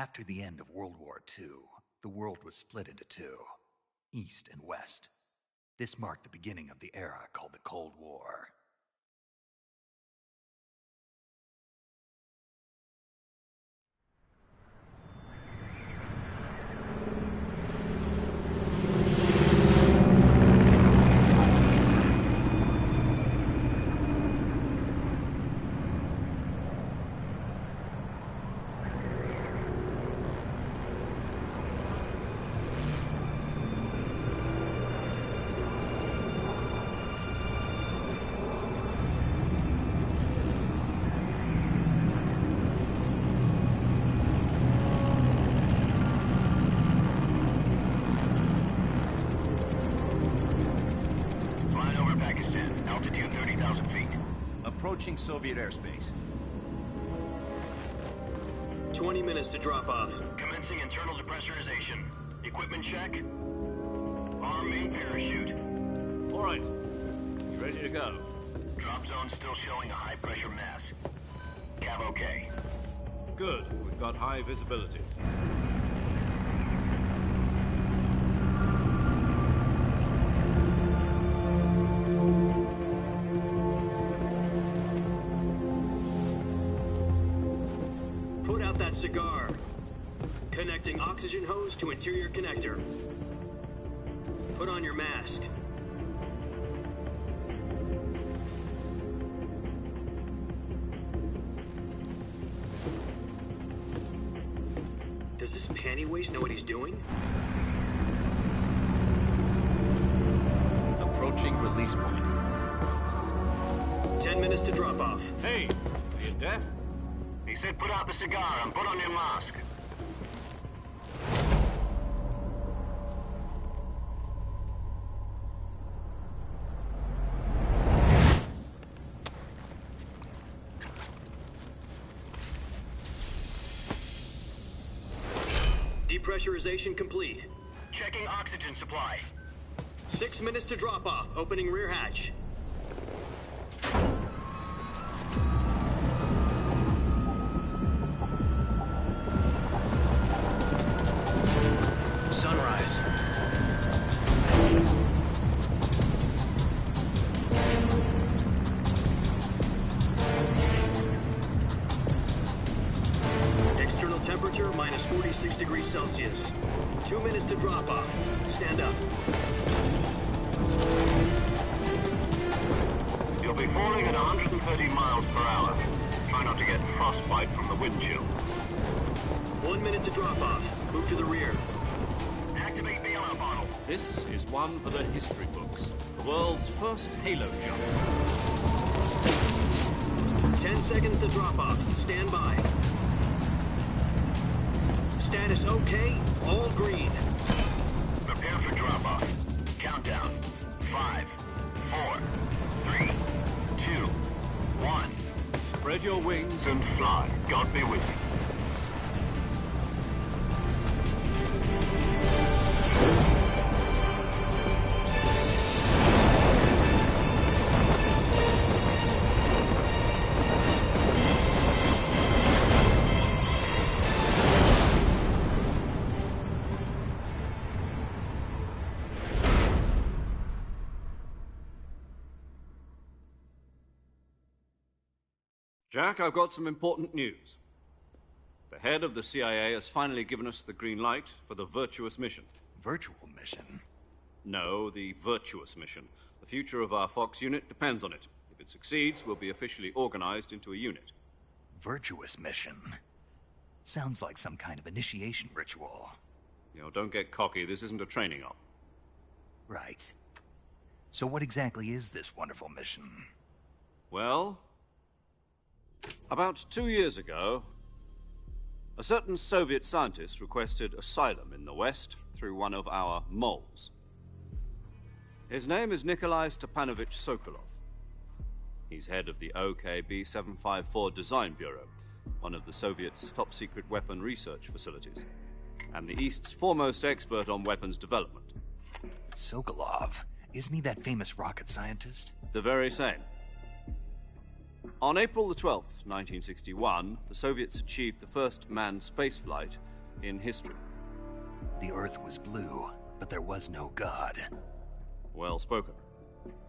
After the end of World War II, the world was split into two, East and West. This marked the beginning of the era called the Cold War. Approaching Soviet airspace. 20 minutes to drop off. Commencing internal depressurization. Equipment check. Arm main parachute. All right. You ready to go? Drop zone still showing a high pressure mass. Cav okay. Good. We've got high visibility. Cigar. Connecting oxygen hose to interior connector. Put on your mask. Does this panty waste know what he's doing? Approaching release point. 10 minutes to drop off. Hey, are you deaf? He said put out the cigar and put on your mask. Depressurization complete. Checking oxygen supply. 6 minutes to drop off. Opening rear hatch. Temperature minus 46 degrees Celsius. 2 minutes to drop off. Stand up. You'll be falling at 130 miles per hour. Try not to get frostbite from the wind chill. 1 minute to drop off. Move to the rear. Activate the yellow bottle. This is one for the history books. The world's first halo jump. 10 seconds to drop off. Stand by. Status okay, all green. Prepare for drop-off. Countdown. 5, 4, 3, 2, 1. Spread your wings And fly. God be with you. Jack, I've got some important news. The head of the CIA has finally given us the green light for the Virtuous mission. Virtual mission? No, the Virtuous mission. The future of our Fox unit depends on it. If it succeeds, we'll be officially organized into a unit. Virtuous mission? Sounds like some kind of initiation ritual. You know, don't get cocky. This isn't a training op. Right. So what exactly is this wonderful mission? Well, about 2 years ago, a certain Soviet scientist requested asylum in the West through one of our moles. His name is Nikolai Stepanovich Sokolov. He's head of the OKB 754 Design Bureau, one of the Soviets' top-secret weapon research facilities, and the East's foremost expert on weapons development. Sokolov? Isn't he that famous rocket scientist? The very same. On April the 12th, 1961, the Soviets achieved the first manned spaceflight in history. The Earth was blue, but there was no God. Well spoken.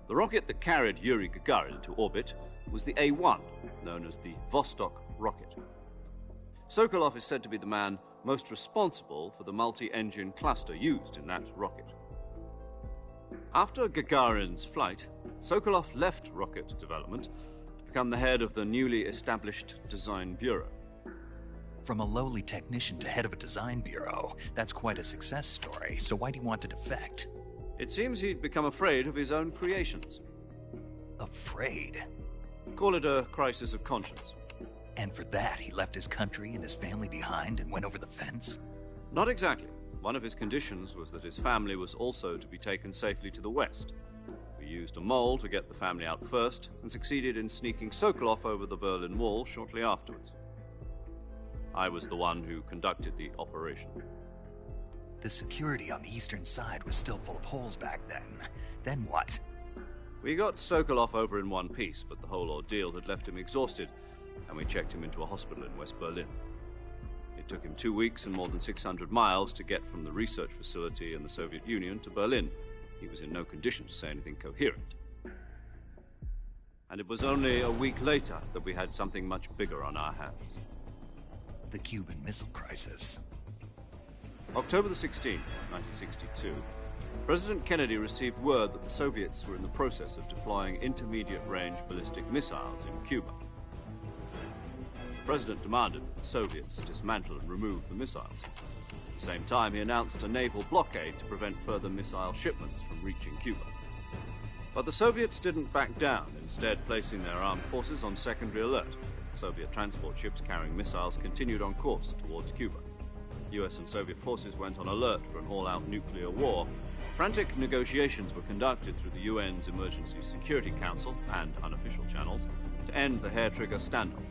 The rocket that carried Yuri Gagarin to orbit was the A-1, known as the Vostok rocket. Sokolov is said to be the man most responsible for the multi-engine cluster used in that rocket. After Gagarin's flight, Sokolov left rocket development to become the head of the newly established Design Bureau. From a lowly technician to head of a design bureau, that's quite a success story, so why'd he want to defect? It seems he'd become afraid of his own creations. Afraid? Call it a crisis of conscience. And for that, he left his country and his family behind and went over the fence? Not exactly. One of his conditions was that his family was also to be taken safely to the west. We used a mole to get the family out first, and succeeded in sneaking Sokolov over the Berlin Wall shortly afterwards. I was the one who conducted the operation. The security on the eastern side was still full of holes back then. Then what? We got Sokolov over in one piece, but the whole ordeal had left him exhausted, and we checked him into a hospital in West Berlin. It took him 2 weeks and more than 600 miles to get from the research facility in the Soviet Union to Berlin. He was in no condition to say anything coherent. And it was only a week later that we had something much bigger on our hands. The Cuban Missile Crisis. October the 16th, 1962, President Kennedy received word that the Soviets were in the process of deploying intermediate-range ballistic missiles in Cuba. The President demanded that the Soviets dismantle and remove the missiles. At the same time, he announced a naval blockade to prevent further missile shipments from reaching Cuba. But the Soviets didn't back down, instead placing their armed forces on secondary alert. Soviet transport ships carrying missiles continued on course towards Cuba. US and Soviet forces went on alert for an all-out nuclear war. Frantic negotiations were conducted through the UN's Emergency Security Council and unofficial channels to end the hair-trigger standoff.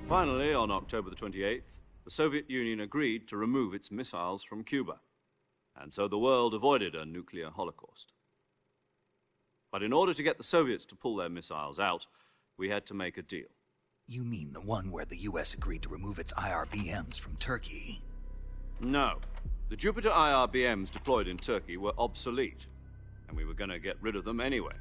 Finally, on October the 28th, the Soviet Union agreed to remove its missiles from Cuba, and so the world avoided a nuclear holocaust. But in order to get the Soviets to pull their missiles out, we had to make a deal. You mean the one where the US agreed to remove its IRBMs from Turkey? No. The Jupiter IRBMs deployed in Turkey were obsolete, and we were going to get rid of them anyway.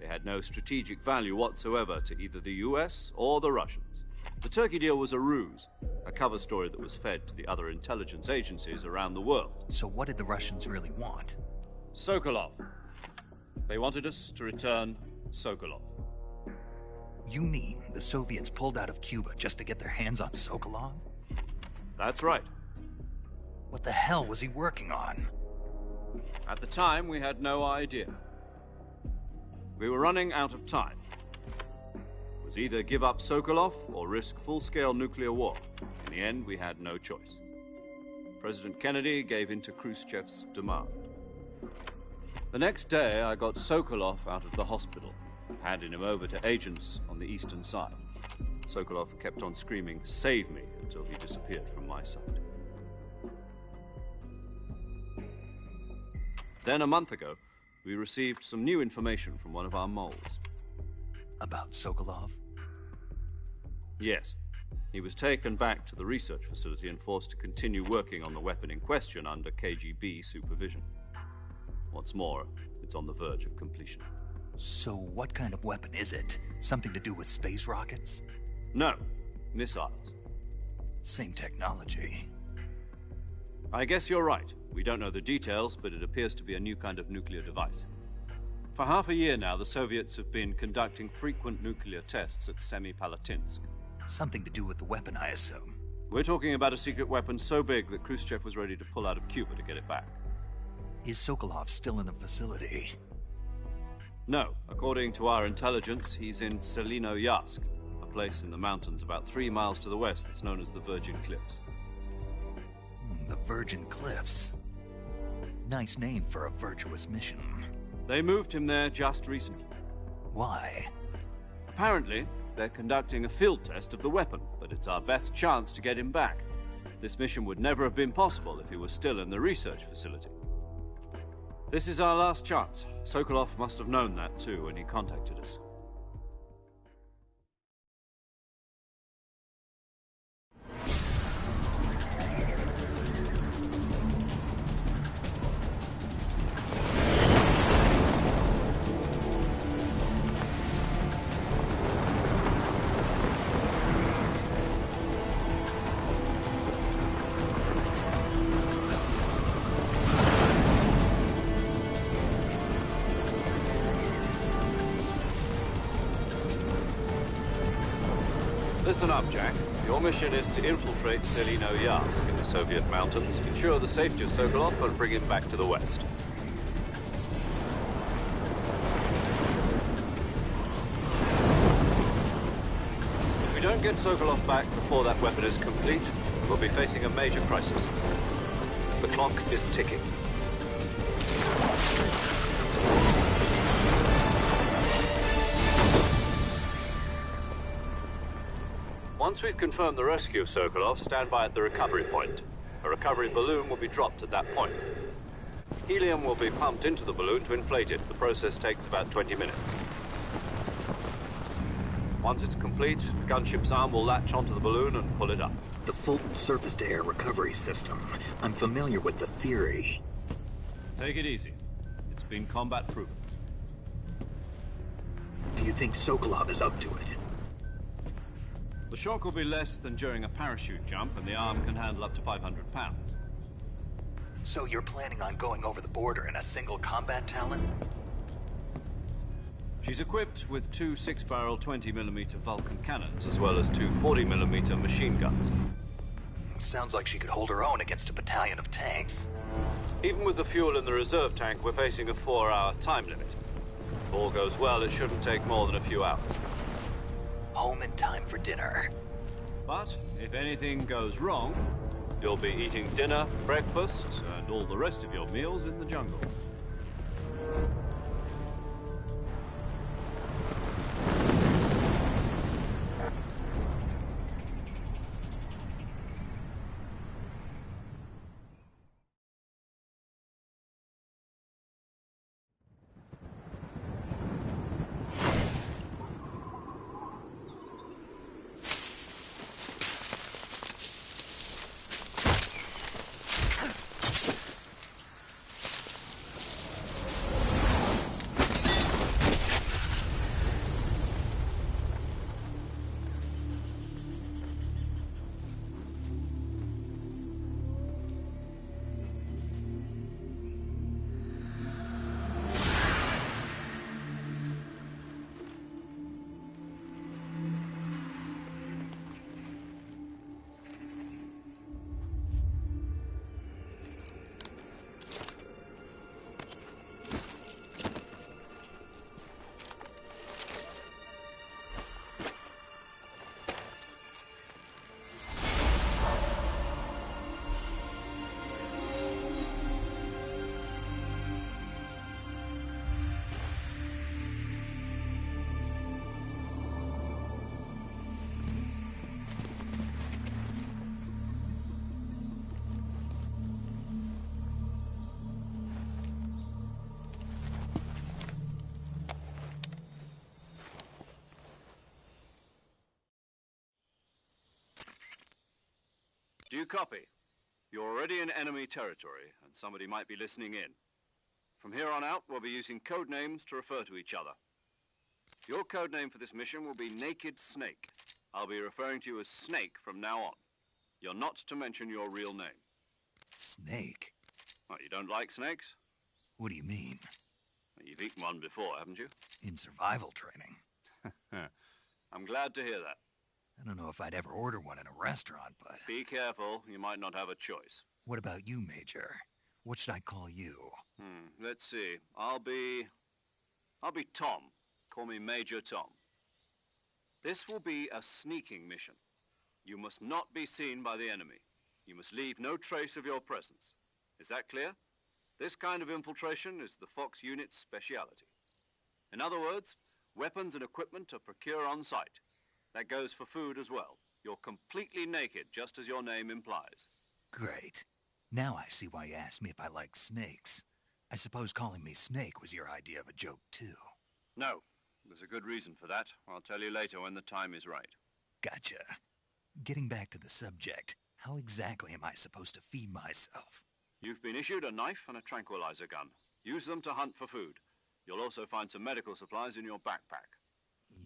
They had no strategic value whatsoever to either the US or the Russians. The Turkey deal was a ruse, a cover story that was fed to the other intelligence agencies around the world. So what did the Russians really want? Sokolov. They wanted us to return Sokolov. You mean the Soviets pulled out of Cuba just to get their hands on Sokolov? That's right. What the hell was he working on? At the time, we had no idea. We were running out of time. It was either give up Sokolov or risk full-scale nuclear war. In the end, we had no choice. President Kennedy gave in to Khrushchev's demand. The next day, I got Sokolov out of the hospital, handing him over to agents on the eastern side. Sokolov kept on screaming, "Save me," until he disappeared from my sight. Then, a month ago, we received some new information from one of our moles. About Sokolov? Yes. He was taken back to the research facility and forced to continue working on the weapon in question under KGB supervision. What's more, it's on the verge of completion. So what kind of weapon is it? Something to do with space rockets? No, missiles. Same technology. I guess you're right. We don't know the details, but it appears to be a new kind of nuclear device. For half a year now, the Soviets have been conducting frequent nuclear tests at Semipalatinsk. Something to do with the weapon, I assume. We're talking about a secret weapon so big that Khrushchev was ready to pull out of Cuba to get it back. Is Sokolov still in the facility? No. According to our intelligence, he's in Selinoyarsk, a place in the mountains about 3 miles to the west that's known as the Virgin Cliffs. The Virgin Cliffs. Nice name for a virtuous mission. They moved him there just recently. Why? Apparently, they're conducting a field test of the weapon, but it's our best chance to get him back. This mission would never have been possible if he was still in the research facility. This is our last chance. Sokolov must have known that too when he contacted us. Listen up, Jack. Your mission is to infiltrate Selino-Yarsk in the Soviet mountains, ensure the safety of Sokolov, and bring him back to the west. If we don't get Sokolov back before that weapon is complete, we'll be facing a major crisis. The clock is ticking. Once we've confirmed the rescue of Sokolov, stand by at the recovery point. A recovery balloon will be dropped at that point. Helium will be pumped into the balloon to inflate it. The process takes about 20 minutes. Once it's complete, the gunship's arm will latch onto the balloon and pull it up. The Fulton surface-to-air recovery system. I'm familiar with the theory. Take it easy. It's been combat-proven. Do you think Sokolov is up to it? The shock will be less than during a parachute jump, and the arm can handle up to 500 pounds. So you're planning on going over the border in a single combat Talon? She's equipped with two 6-barrel 20mm Vulcan cannons, as well as two 40mm machine guns. Sounds like she could hold her own against a battalion of tanks. Even with the fuel in the reserve tank, we're facing a 4-hour time limit. If all goes well, it shouldn't take more than a few hours. Home in time for dinner. But if anything goes wrong, you'll be eating dinner, breakfast, and all the rest of your meals in the jungle. Do you copy? You're already in enemy territory, and somebody might be listening in. From here on out, we'll be using code names to refer to each other. Your code name for this mission will be Naked Snake. I'll be referring to you as Snake from now on. You're not to mention your real name. Snake? What, you don't like snakes? What do you mean? You've eaten one before, haven't you? In survival training. I'm glad to hear that. I don't know if I'd ever order one in a restaurant, but... Be careful, you might not have a choice. What about you, Major? What should I call you? Let's see. I'll be Tom. Call me Major Tom. This will be a sneaking mission. You must not be seen by the enemy. You must leave no trace of your presence. Is that clear? This kind of infiltration is the Fox unit's speciality. In other words, weapons and equipment are procured on site. That goes for food as well. You're completely naked, just as your name implies. Great. Now I see why you asked me if I like snakes. I suppose calling me Snake was your idea of a joke, too. No. There's a good reason for that. I'll tell you later when the time is right. Gotcha. Getting back to the subject, how exactly am I supposed to feed myself? You've been issued a knife and a tranquilizer gun. Use them to hunt for food. You'll also find some medical supplies in your backpack.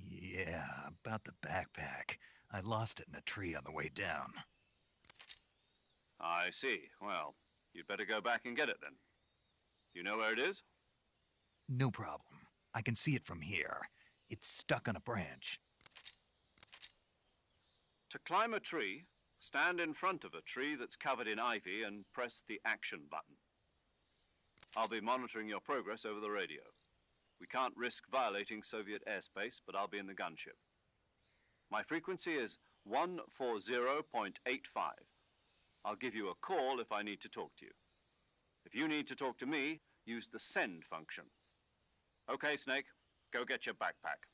Yeah, about the backpack. I lost it in a tree on the way down. I see. Well, you'd better go back and get it then. You know where it is? No problem. I can see it from here. It's stuck on a branch. To climb a tree, stand in front of a tree that's covered in ivy and press the action button. I'll be monitoring your progress over the radio. We can't risk violating Soviet airspace, but I'll be in the gunship. My frequency is 140.85. I'll give you a call if I need to talk to you. If you need to talk to me, use the send function. Okay, Snake, go get your backpack.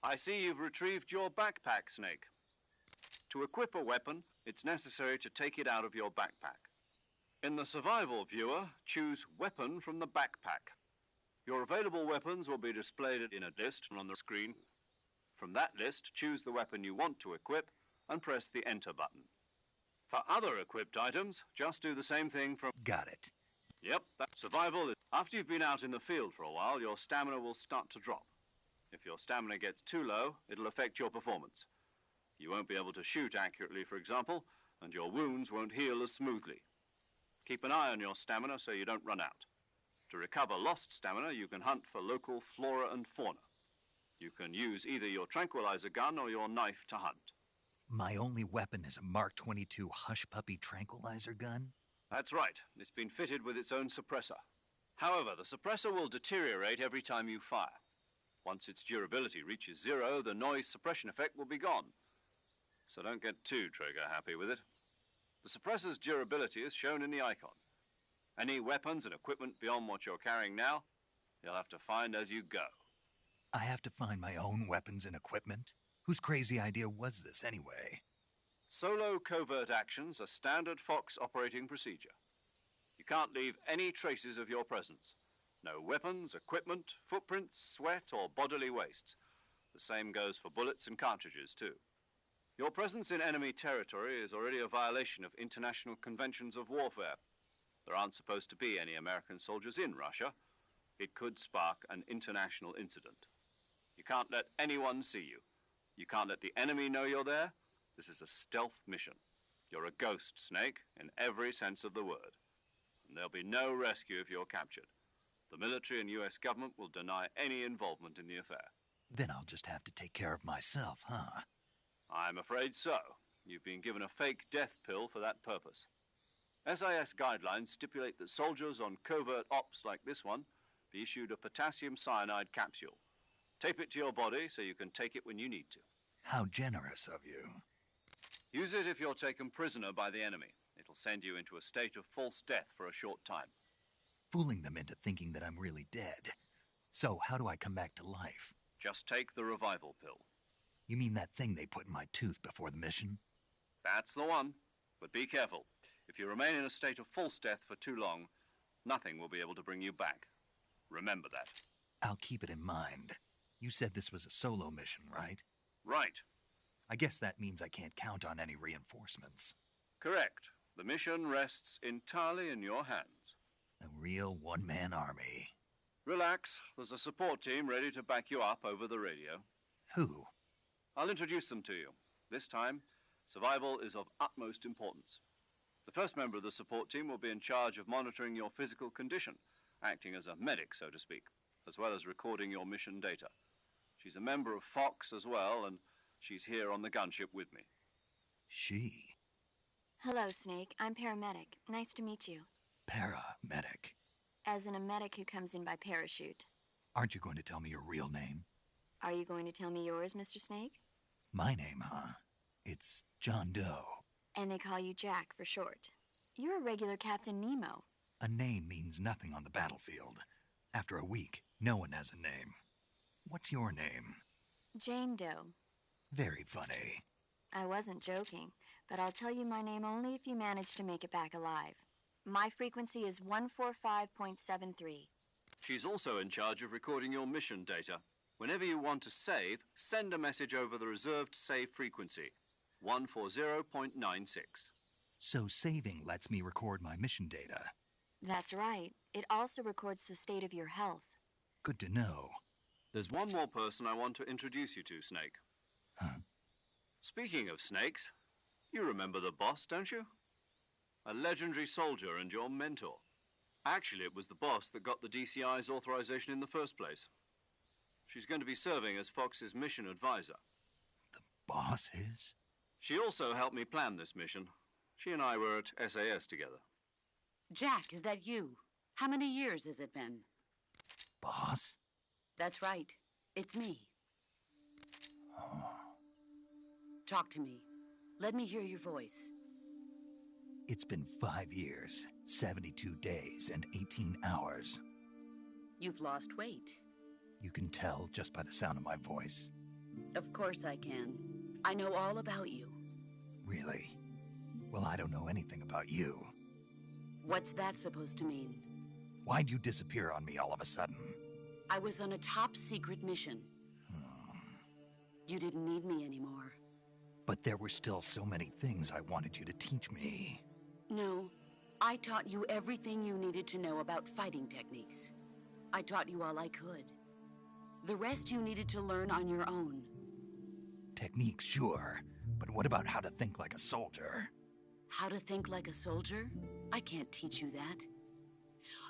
I see you've retrieved your backpack, Snake. To equip a weapon, it's necessary to take it out of your backpack. In the survival viewer, choose Weapon from the backpack. Your available weapons will be displayed in a list on the screen. From that list, choose the weapon you want to equip and press the Enter button. For other equipped items, just do the same thing from... Got it. Yep, that's survival. After you've been out in the field for a while, your stamina will start to drop. If your stamina gets too low, it'll affect your performance. You won't be able to shoot accurately, for example, and your wounds won't heal as smoothly. Keep an eye on your stamina so you don't run out. To recover lost stamina, you can hunt for local flora and fauna. You can use either your tranquilizer gun or your knife to hunt. My only weapon is a Mark 22 Hush Puppy tranquilizer gun? That's right. It's been fitted with its own suppressor. However, the suppressor will deteriorate every time you fire. Once its durability reaches 0, the noise suppression effect will be gone. So don't get too trigger-happy with it. The suppressor's durability is shown in the icon. Any weapons and equipment beyond what you're carrying now, you'll have to find as you go. I have to find my own weapons and equipment? Whose crazy idea was this, anyway? Solo covert actions are standard Fox operating procedure. You can't leave any traces of your presence. No weapons, equipment, footprints, sweat, or bodily wastes. The same goes for bullets and cartridges, too. Your presence in enemy territory is already a violation of international conventions of warfare. There aren't supposed to be any American soldiers in Russia. It could spark an international incident. You can't let anyone see you. You can't let the enemy know you're there. This is a stealth mission. You're a ghost, Snake, in every sense of the word. And there'll be no rescue if you're captured. The military and U.S. government will deny any involvement in the affair. Then I'll just have to take care of myself, huh? I'm afraid so. You've been given a fake death pill for that purpose. SIS guidelines stipulate that soldiers on covert ops like this one be issued a potassium cyanide capsule. Tape it to your body so you can take it when you need to. How generous of you. Use it if you're taken prisoner by the enemy. It'll send you into a state of false death for a short time. Fooling them into thinking that I'm really dead. So, how do I come back to life? Just take the revival pill. You mean that thing they put in my tooth before the mission? That's the one. But be careful. If you remain in a state of false death for too long, nothing will be able to bring you back. Remember that. I'll keep it in mind. You said this was a solo mission, right? Right. I guess that means I can't count on any reinforcements. Correct. The mission rests entirely in your hands. A real one-man army. Relax. There's a support team ready to back you up over the radio. Who? I'll introduce them to you. This time, survival is of utmost importance. The first member of the support team will be in charge of monitoring your physical condition, acting as a medic, so to speak. as well as recording your mission data. She's a member of Fox as well, and she's here on the gunship with me. She? Hello, Snake. I'm Paramedic. Nice to meet you. Paramedic. As in a medic who comes in by parachute. Aren't you going to tell me your real name? Are you going to tell me yours, Mr. Snake? My name, huh? It's John Doe. And they call you Jack for short. You're a regular Captain Nemo. A name means nothing on the battlefield. After a week, no one has a name. What's your name? Jane Doe. Very funny. I wasn't joking, but I'll tell you my name only if you manage to make it back alive. My frequency is 145.73. She's also in charge of recording your mission data. Whenever you want to save, send a message over the reserved save frequency, 140.96. So saving lets me record my mission data. That's right. It also records the state of your health. Good to know. There's one more person I want to introduce you to, Snake. Huh? Speaking of snakes, you remember the boss, don't you? A legendary soldier and your mentor. Actually, it was the boss that got the DCI's authorization in the first place. She's going to be serving as Fox's mission advisor. The boss is? She also helped me plan this mission. She and I were at SAS together. Jack, is that you? How many years has it been? Boss? That's right. It's me. Oh. Talk to me. Let me hear your voice. It's been 5 years, 72 days, and 18 hours. You've lost weight. You can tell just by the sound of my voice. Of course I can. I know all about you. Really? Well, I don't know anything about you. What's that supposed to mean? Why'd you disappear on me all of a sudden? I was on a top-secret mission. You didn't need me anymore. But there were still so many things I wanted you to teach me. No, I taught you everything you needed to know about fighting techniques. I taught you all I could. The rest you needed to learn on your own. Techniques, sure. But what about how to think like a soldier? How to think like a soldier? I can't teach you that.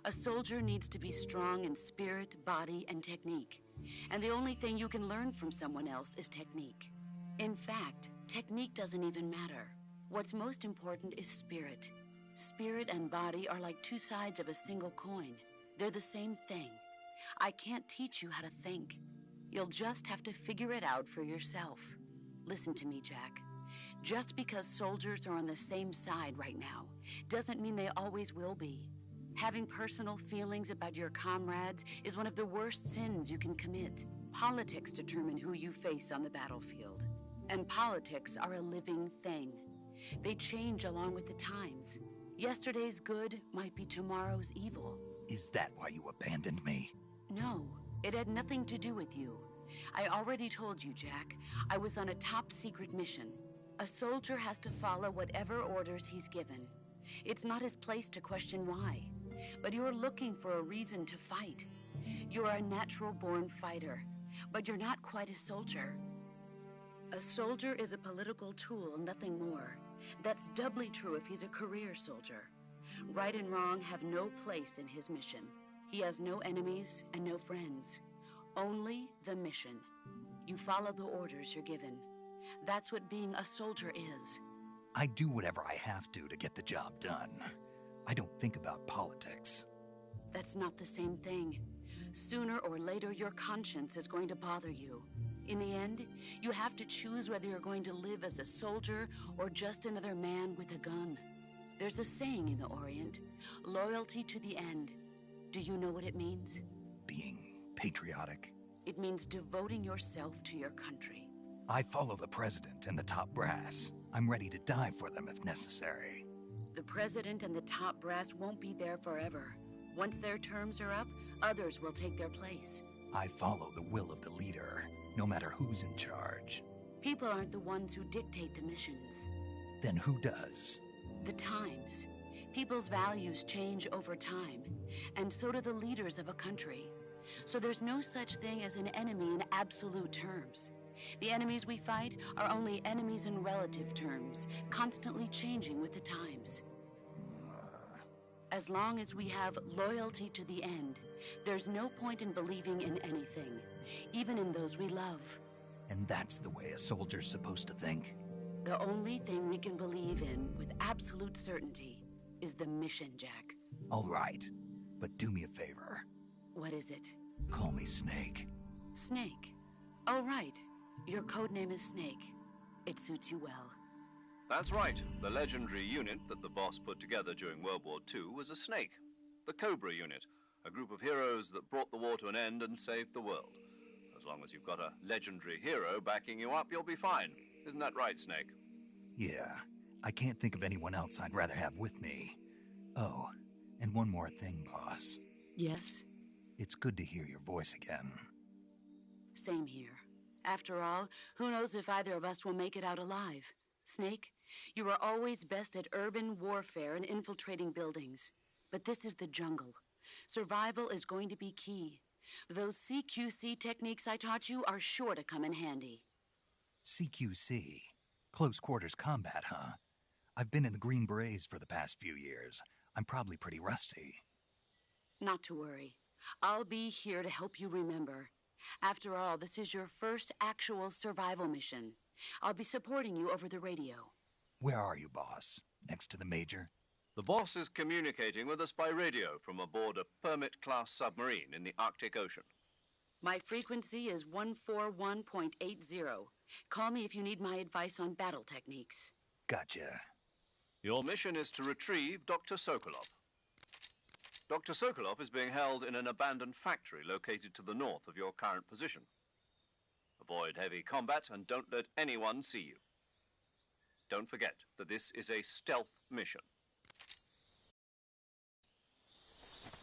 A soldier needs to be strong in spirit, body, and technique. And the only thing you can learn from someone else is technique. In fact, technique doesn't even matter. What's most important is spirit. Spirit and body are like two sides of a single coin. They're the same thing. I can't teach you how to think. You'll just have to figure it out for yourself. Listen to me, Jack. Just because soldiers are on the same side right now doesn't mean they always will be. Having personal feelings about your comrades is one of the worst sins you can commit. Politics determine who you face on the battlefield. And politics are a living thing. They change along with the times. Yesterday's good might be tomorrow's evil. Is that why you abandoned me? No, it had nothing to do with you. I already told you, Jack. I was on a top-secret mission. A soldier has to follow whatever orders he's given. It's not his place to question why. But you're looking for a reason to fight. You're a natural-born fighter, but you're not quite a soldier. A soldier is a political tool, nothing more. That's doubly true if he's a career soldier. Right and wrong have no place in his mission. He has no enemies and no friends. Only the mission. You follow the orders you're given. That's what being a soldier is. I do whatever I have to get the job done. I don't think about politics. That's not the same thing. Sooner or later, your conscience is going to bother you. In the end, you have to choose whether you're going to live as a soldier or just another man with a gun. There's a saying in the Orient, loyalty to the end. Do you know what it means? Being patriotic. It means devoting yourself to your country. I follow the president and the top brass. I'm ready to die for them if necessary. The president and the top brass won't be there forever. Once their terms are up, others will take their place. I follow the will of the leader, no matter who's in charge. People aren't the ones who dictate the missions. Then who does? The times. People's values change over time, and so do the leaders of a country. So there's no such thing as an enemy in absolute terms. The enemies we fight are only enemies in relative terms, constantly changing with the times. As long as we have loyalty to the end, there's no point in believing in anything, even in those we love. And that's the way a soldier's supposed to think? The only thing we can believe in with absolute certainty is the mission, Jack. All right, but do me a favor. What is it? Call me Snake. Snake. Oh, right. Your codename is Snake. It suits you well. That's right. The legendary unit that the boss put together during World War II was a snake. The Cobra unit, a group of heroes that brought the war to an end and saved the world. As long as you've got a legendary hero backing you up, you'll be fine. Isn't that right, Snake? Yeah, I can't think of anyone else I'd rather have with me. Oh, and one more thing, boss. Yes? It's good to hear your voice again. Same here. After all, who knows if either of us will make it out alive? Snake, you are always best at urban warfare and infiltrating buildings. But this is the jungle. Survival is going to be key. Those CQC techniques I taught you are sure to come in handy. CQC? Close quarters combat, huh? I've been in the Green Berets for the past few years. I'm probably pretty rusty. Not to worry. I'll be here to help you remember. After all, this is your first actual survival mission. I'll be supporting you over the radio. Where are you, boss? Next to the Major? The boss is communicating with us by radio from aboard a Permit-class submarine in the Arctic Ocean. My frequency is 141.80. Call me if you need my advice on battle techniques. Gotcha. Your mission is to retrieve Dr. Sokolov. Dr. Sokolov is being held in an abandoned factory located to the north of your current position. Avoid heavy combat and don't let anyone see you. Don't forget that this is a stealth mission.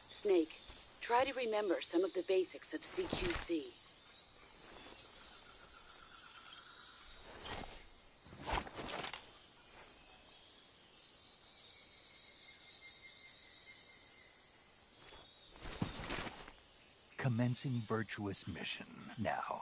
Snake, try to remember some of the basics of CQC. Commencing virtuous mission now.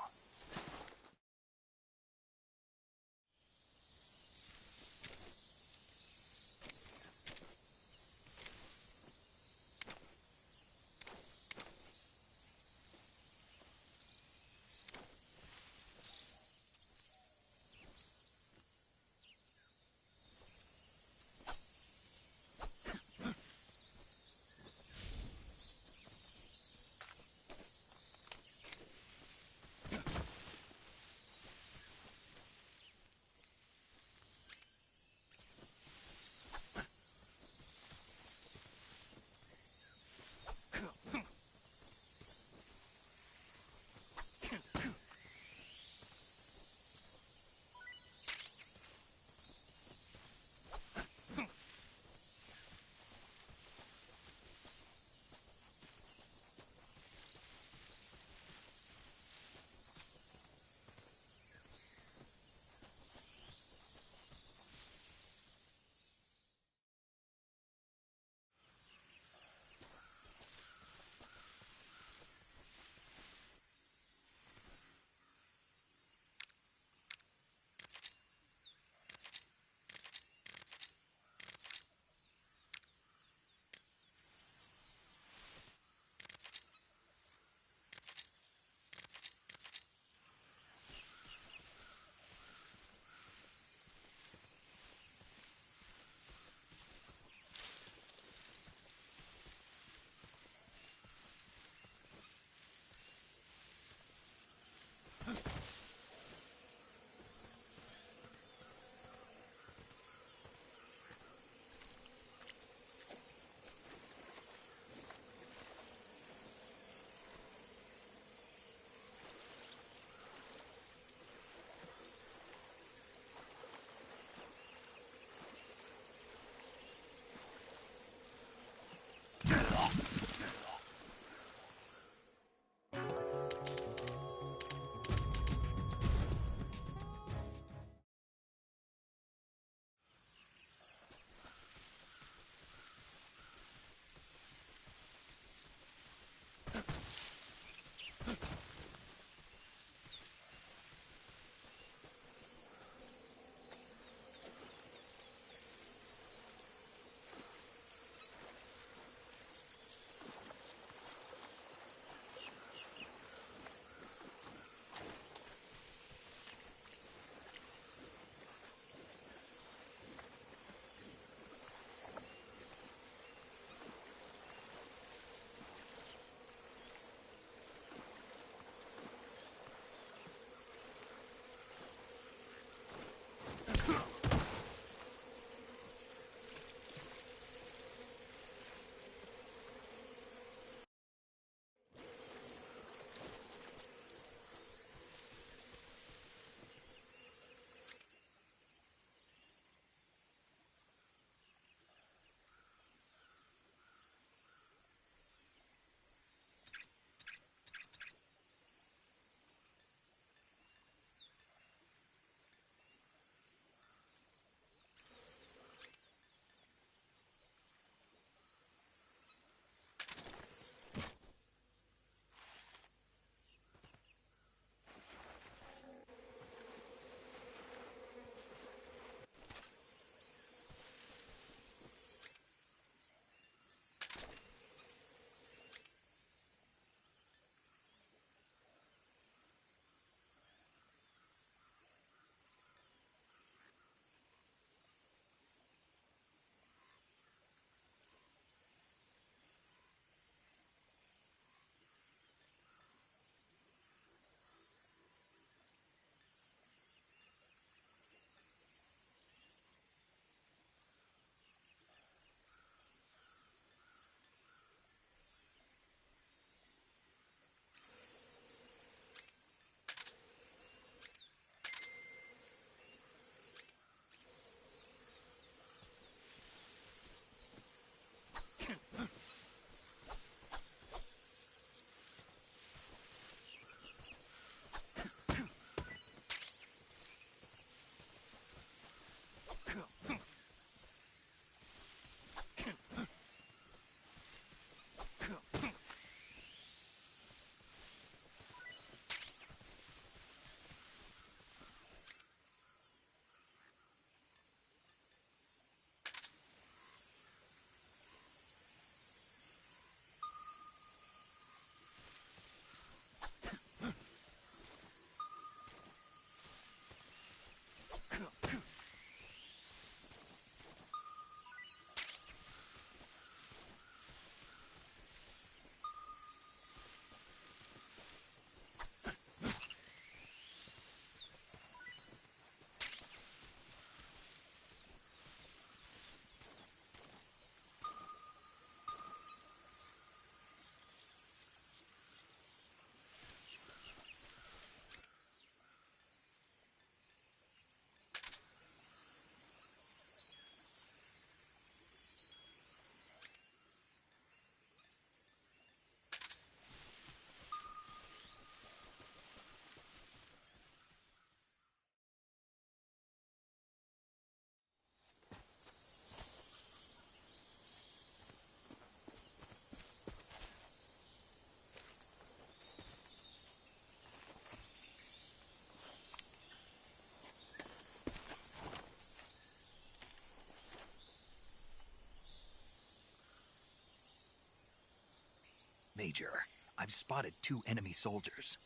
Major. I've spotted 2 enemy soldiers.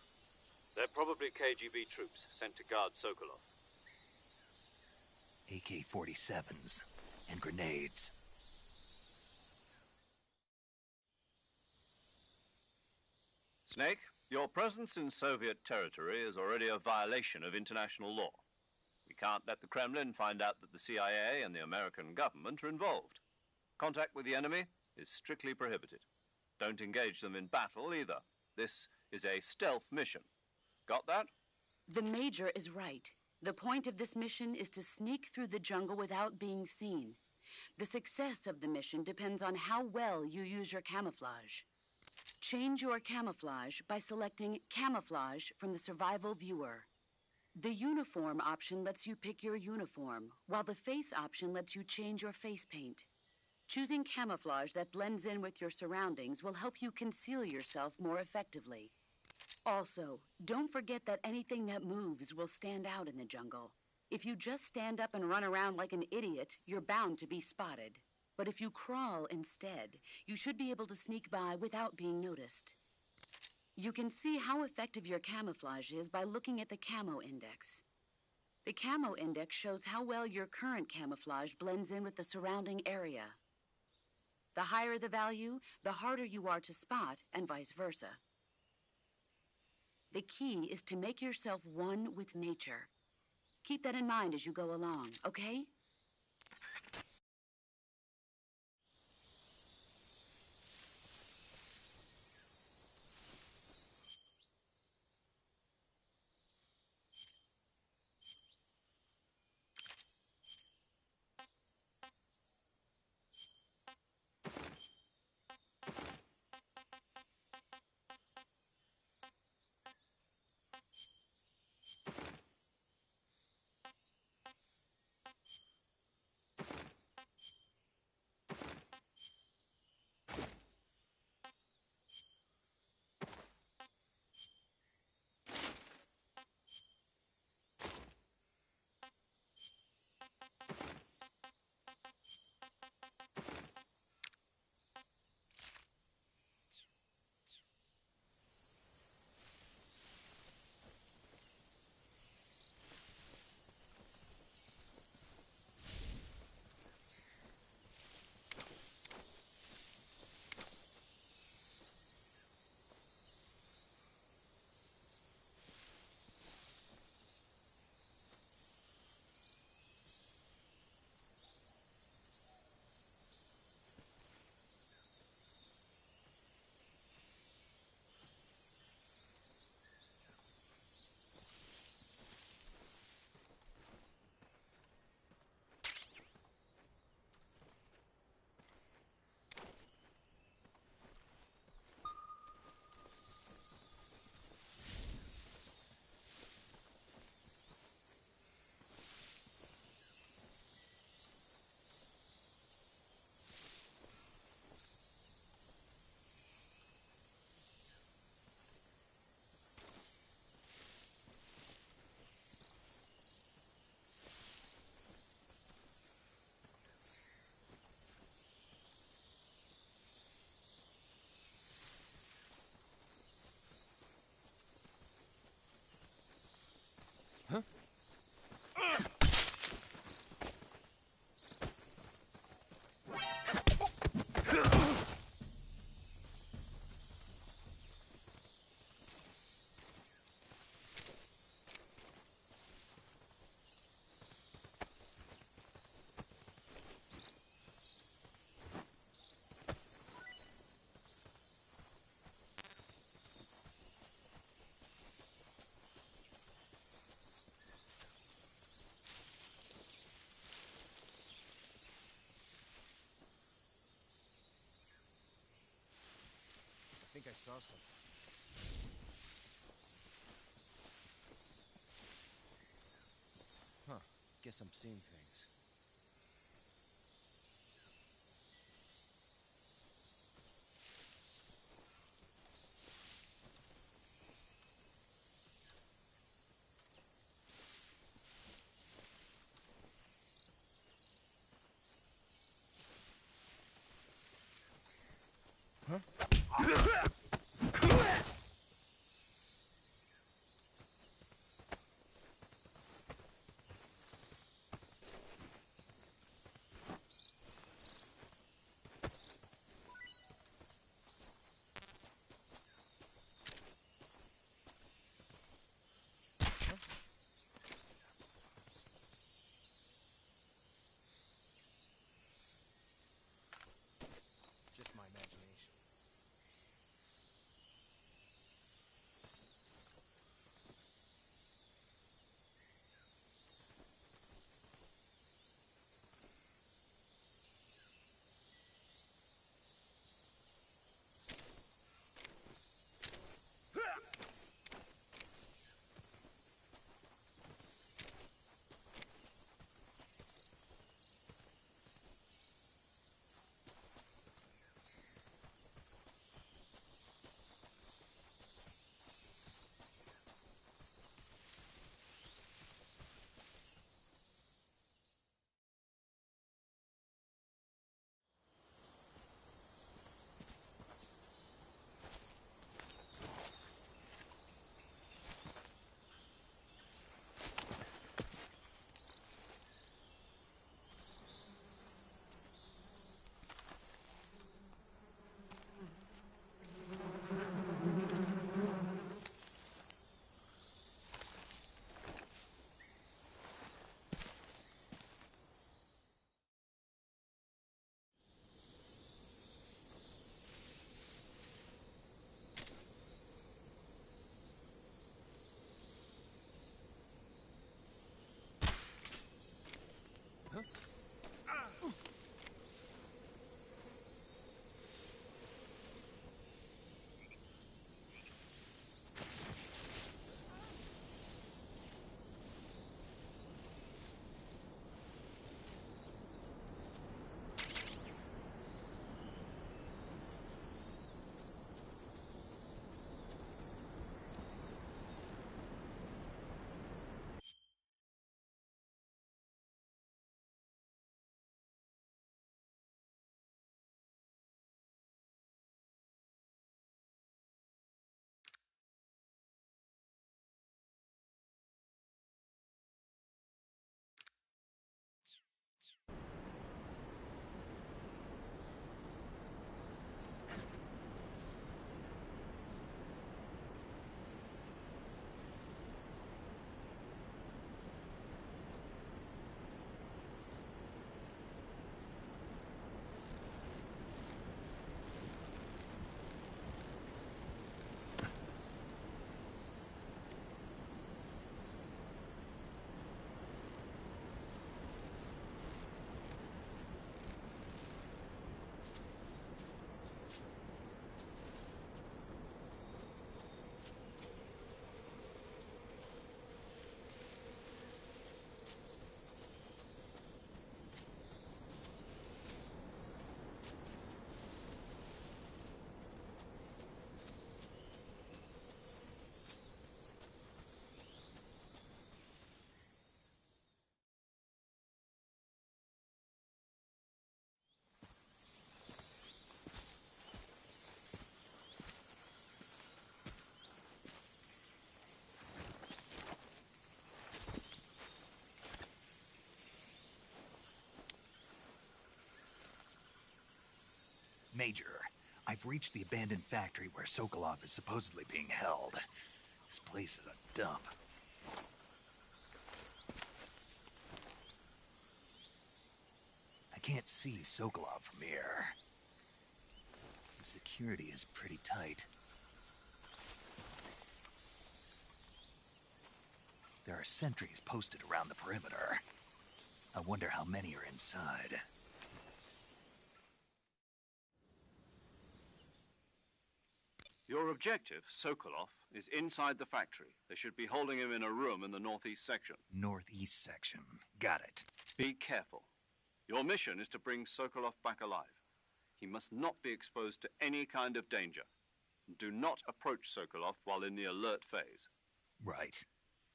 They're probably KGB troops sent to guard Sokolov. AK-47s and grenades. Snake, your presence in Soviet territory is already a violation of international law. We can't let the Kremlin find out that the CIA and the American government are involved. Contact with the enemy is strictly prohibited. Don't engage them in battle either. This is a stealth mission. Got that? The Major is right. The point of this mission is to sneak through the jungle without being seen. The success of the mission depends on how well you use your camouflage. Change your camouflage by selecting Camouflage from the Survival Viewer. The Uniform option lets you pick your uniform, while the Face option lets you change your face paint. Choosing camouflage that blends in with your surroundings will help you conceal yourself more effectively. Also, don't forget that anything that moves will stand out in the jungle. If you just stand up and run around like an idiot, you're bound to be spotted. But if you crawl instead, you should be able to sneak by without being noticed. You can see how effective your camouflage is by looking at the Camo Index. The Camo Index shows how well your current camouflage blends in with the surrounding area. The higher the value, the harder you are to spot, and vice versa. The key is to make yourself one with nature. Keep that in mind as you go along, okay? I think I saw something. Huh. Guess I'm seeing things. Huh? Major, I've reached the abandoned factory where Sokolov is supposedly being held. This place is a dump. I can't see Sokolov from here. The security is pretty tight. There are sentries posted around the perimeter. I wonder how many are inside. Your objective, Sokolov, is inside the factory. They should be holding him in a room in the northeast section. Northeast section. Got it. Be careful. Your mission is to bring Sokolov back alive. He must not be exposed to any kind of danger. Do not approach Sokolov while in the alert phase. Right.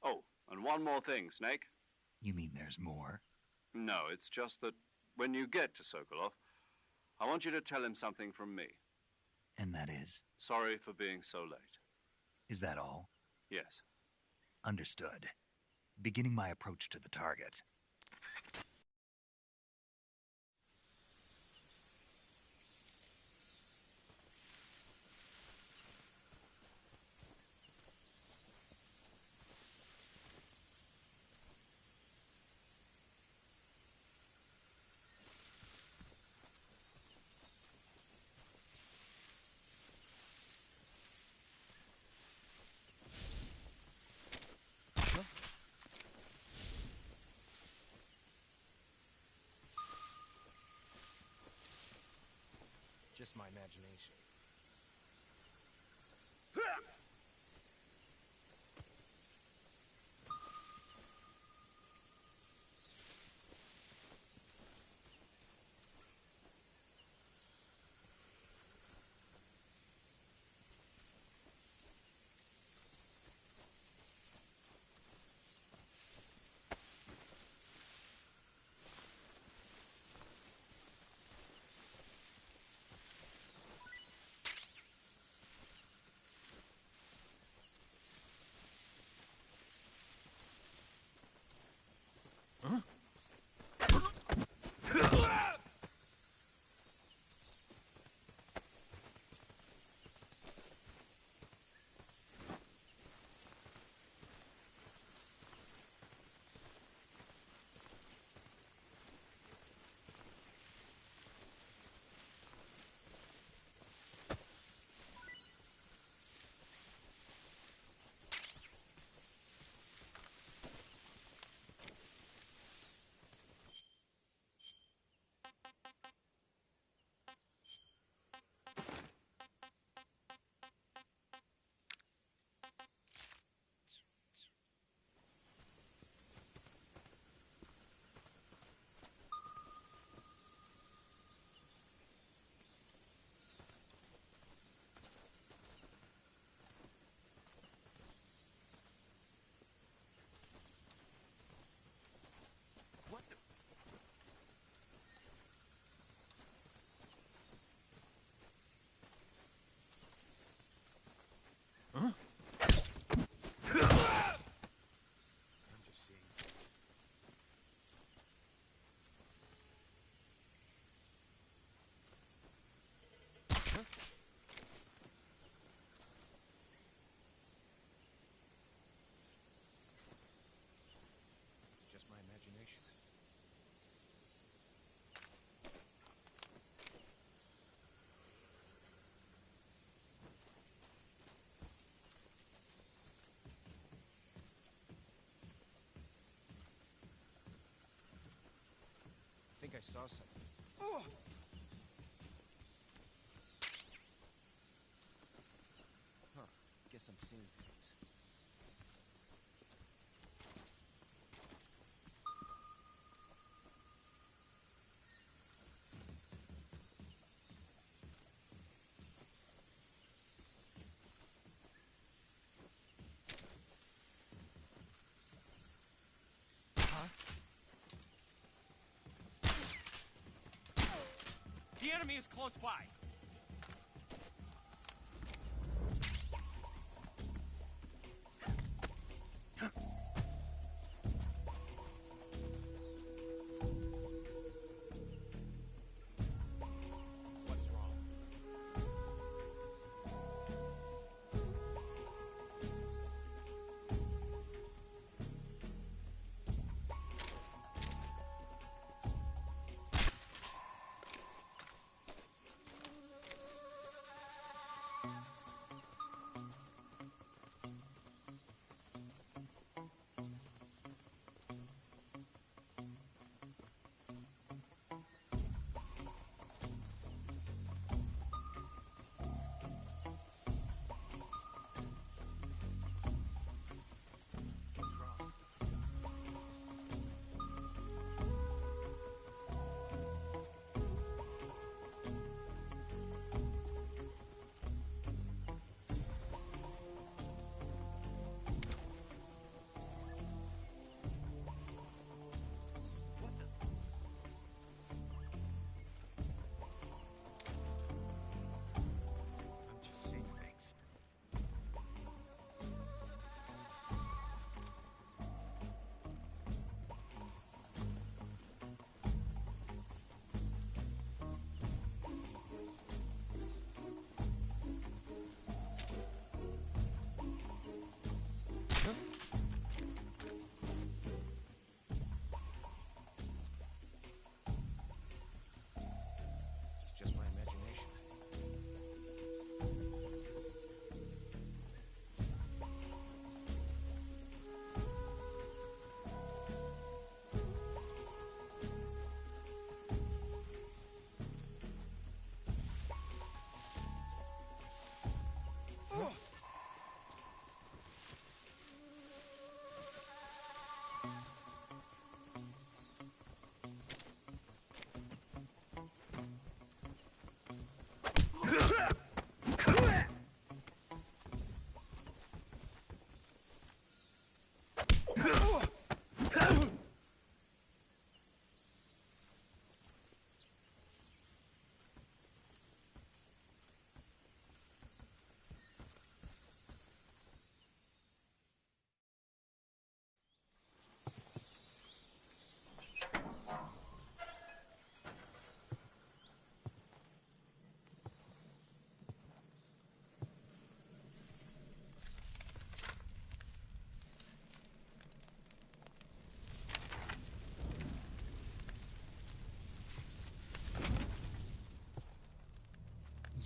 Oh, and one more thing, Snake. You mean there's more? No, it's just that when you get to Sokolov, I want you to tell him something from me. And that is? Sorry for being so late. Is that all? Yes. Understood. Beginning my approach to the target. Just my imagination. think I saw something. Huh. Guess I'm seeing things. The enemy is close by. What's wrong?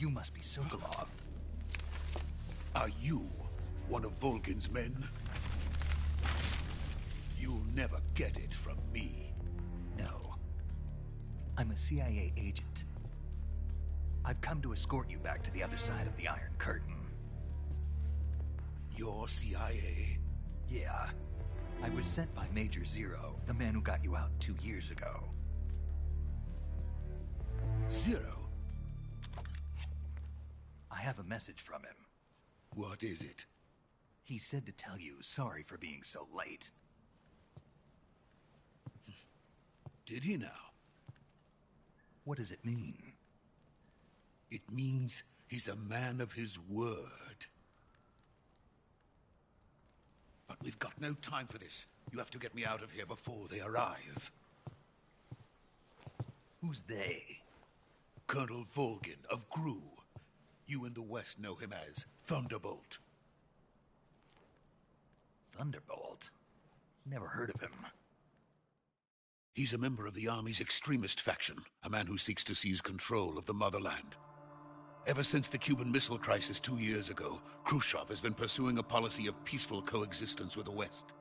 You must be Sokolov. Are you one of Volgin's men? You'll never get it from me. No. I'm a CIA agent. I've come to escort you back to the other side of the Iron Curtain. You're CIA? Yeah. I was sent by Major Zero, the man who got you out 2 years ago. Zero? I have a message from him. What is it? He said to tell you sorry for being so late. Did he now? What does it mean? It means he's a man of his word. But we've got no time for this. You have to get me out of here before they arrive. Who's they? Colonel Volgin of GRU. You in the West know him as Thunderbolt. Thunderbolt? Never heard of him. He's a member of the Army's extremist faction, a man who seeks to seize control of the motherland. Ever since the Cuban Missile Crisis 2 years ago, Khrushchev has been pursuing a policy of peaceful coexistence with the West.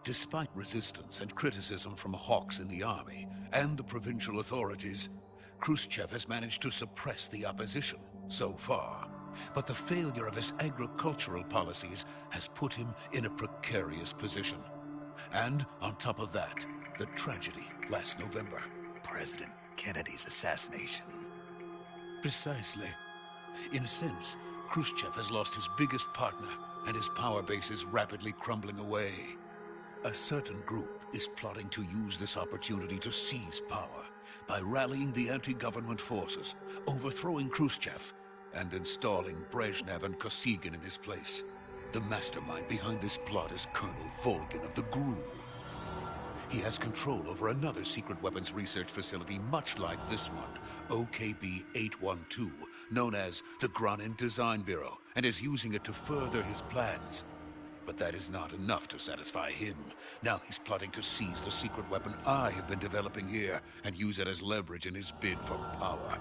Despite resistance and criticism from hawks in the army and the provincial authorities, Khrushchev has managed to suppress the opposition so far. But the failure of his agricultural policies has put him in a precarious position. And on top of that, the tragedy last November. President Kennedy's assassination. Precisely. In a sense, Khrushchev has lost his biggest partner, and his power base is rapidly crumbling away. A certain group is plotting to use this opportunity to seize power by rallying the anti-government forces, overthrowing Khrushchev, and installing Brezhnev and Kosygin in his place. The mastermind behind this plot is Colonel Volgin of the GRU. He has control over another secret weapons research facility much like this one, OKB-812, known as the Granin Design Bureau, and is using it to further his plans. But that is not enough to satisfy him. Now he's plotting to seize the secret weapon I have been developing here and use it as leverage in his bid for power.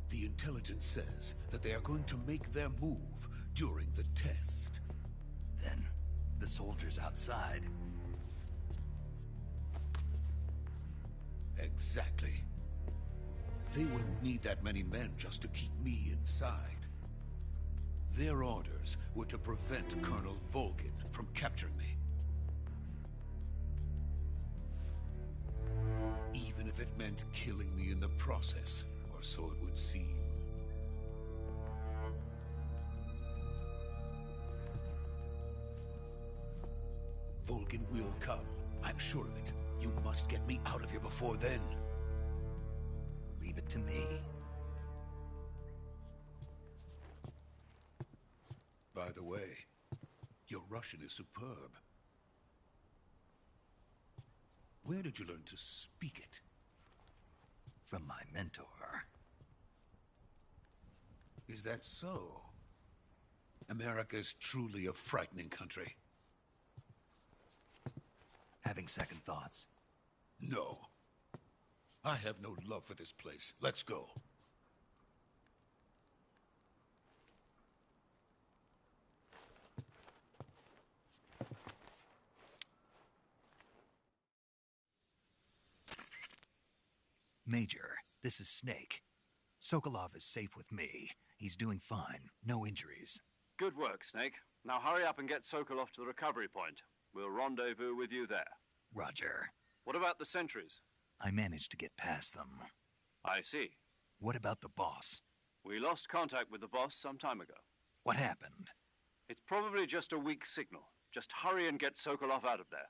The intelligence says that they are going to make their move during the test. Then, the soldiers outside. Exactly. They wouldn't need that many men just to keep me inside. Their orders were to prevent Colonel Volgin from capturing me. Even if it meant killing me in the process, or so it would seem. Volgin will come. I'm sure of it. You must get me out of here before then. Leave it to me. By the way, your Russian is superb. Where did you learn to speak it? From my mentor. Is that so? America is truly a frightening country. Having second thoughts? No. I have no love for this place. Let's go. Major, this is Snake. Sokolov is safe with me. He's doing fine. No injuries. Good work, Snake. Now hurry up and get Sokolov to the recovery point. We'll rendezvous with you there. Roger. What about the sentries? I managed to get past them. I see. What about the boss? We lost contact with the boss some time ago. What happened? It's probably just a weak signal. Just hurry and get Sokolov out of there.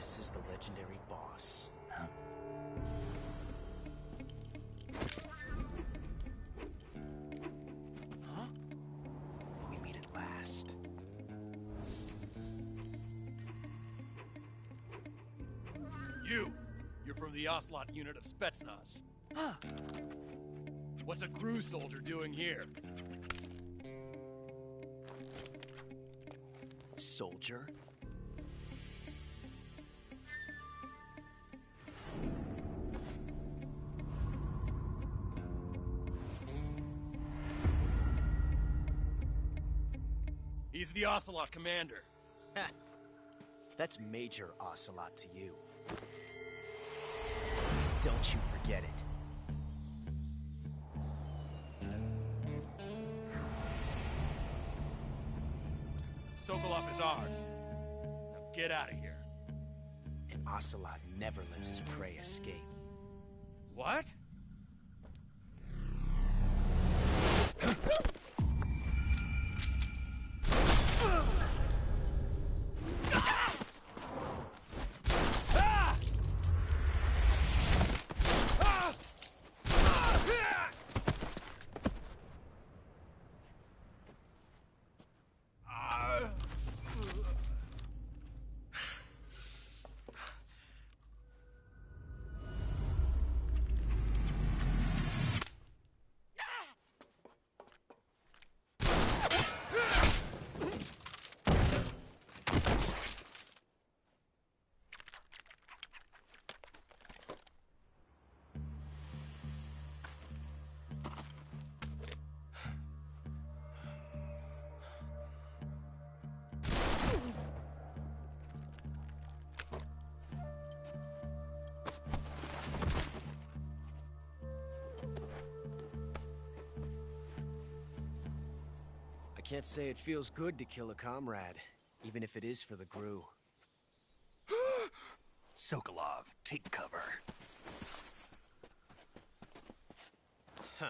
This is the legendary boss. Huh? Huh? We meet at last. You're from the Ocelot unit of Spetsnaz. Huh. What's a crew soldier doing here? Soldier? He's the Ocelot commander. Ha! That's Major Ocelot to you. Don't you forget it. Sokolov is ours. Now get out of here. And Ocelot never lets his prey escape. What? I can't say it feels good to kill a comrade, even if it is for the GRU. Sokolov, take cover. Huh.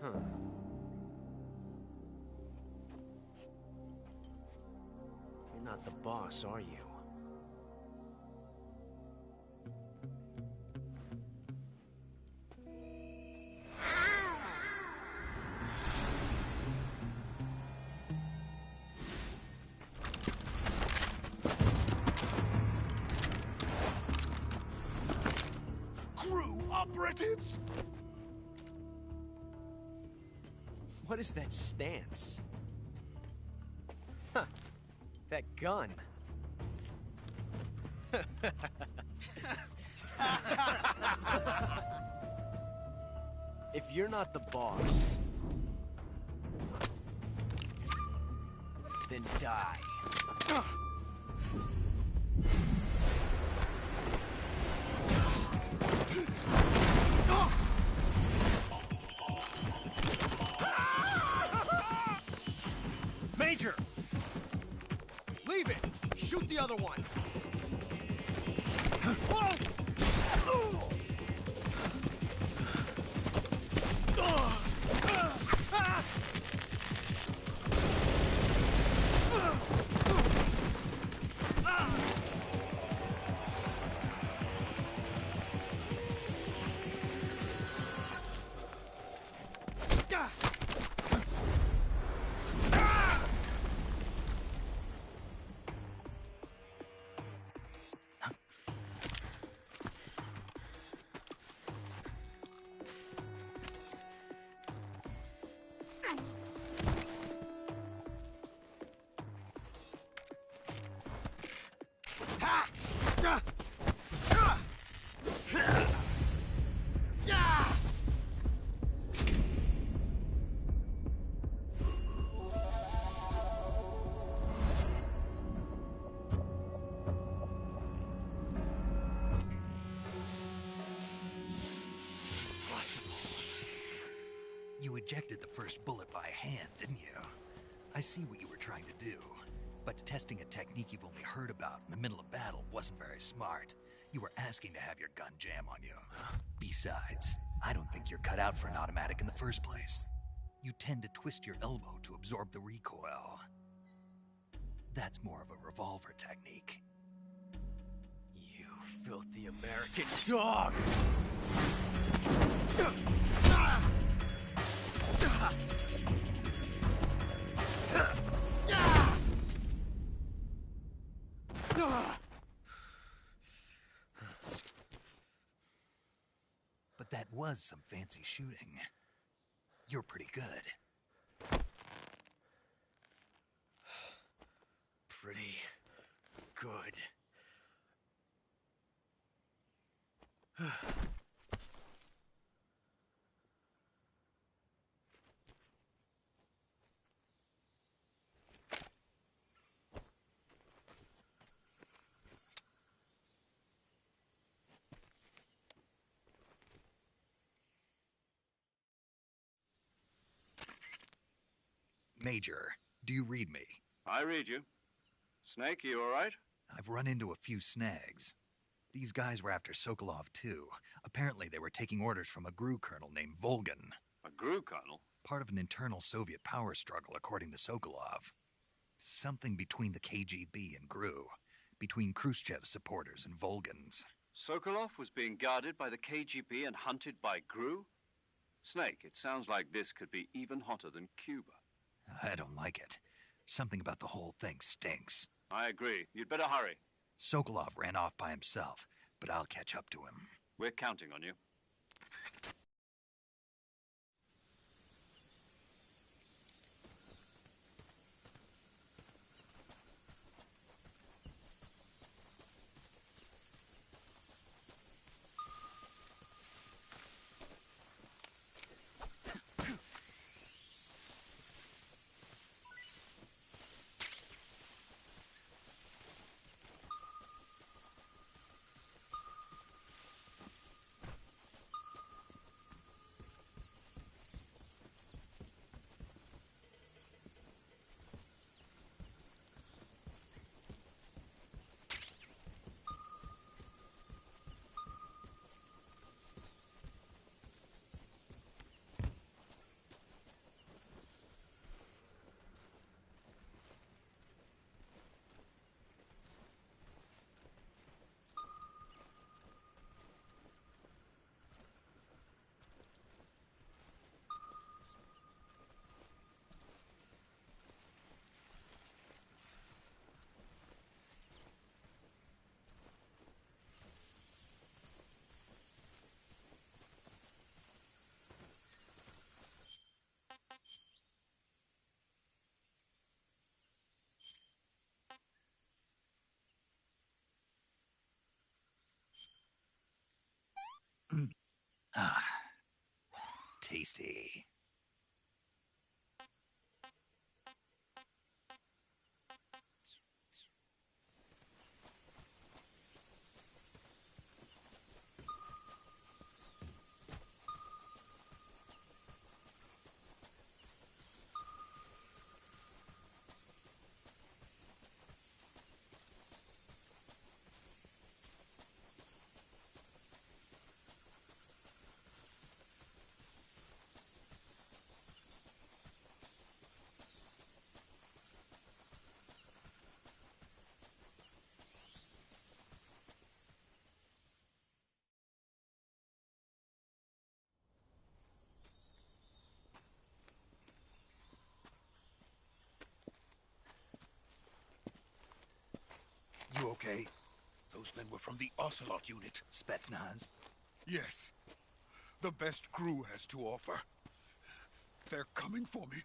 Huh. You're not the boss, are you? Operatives? What is that stance? Huh. That gun. If you're not the boss, then die. Major! Leave it! Shoot the other one! You ejected the first bullet by hand, didn't you? I see what you were trying to do. But testing a technique you've only heard about in the middle of battle wasn't very smart. You were asking to have your gun jam on you. Besides, I don't think you're cut out for an automatic in the first place. you tend to twist your elbow to absorb the recoil. That's more of a revolver technique. You filthy American dog! But that was some fancy shooting. You're pretty good. Pretty good. Major, do you read me? I read you. Snake, you all right? I've run into a few snags. These guys were after Sokolov, too. Apparently, they were taking orders from a GRU colonel named Volgin. A GRU colonel? Part of an internal Soviet power struggle, according to Sokolov. Something between the KGB and GRU. Between Khrushchev's supporters and Volgin's. Sokolov was being guarded by the KGB and hunted by GRU? Snake, it sounds like this could be even hotter than Cuba. I don't like it. Something about the whole thing stinks. I agree. You'd better hurry. Sokolov ran off by himself, but I'll catch up to him. We're counting on you. Ah, tasty. You okay? Those men were from the Ocelot unit. Spetsnaz? Yes. The best GRU has to offer. They're coming for me.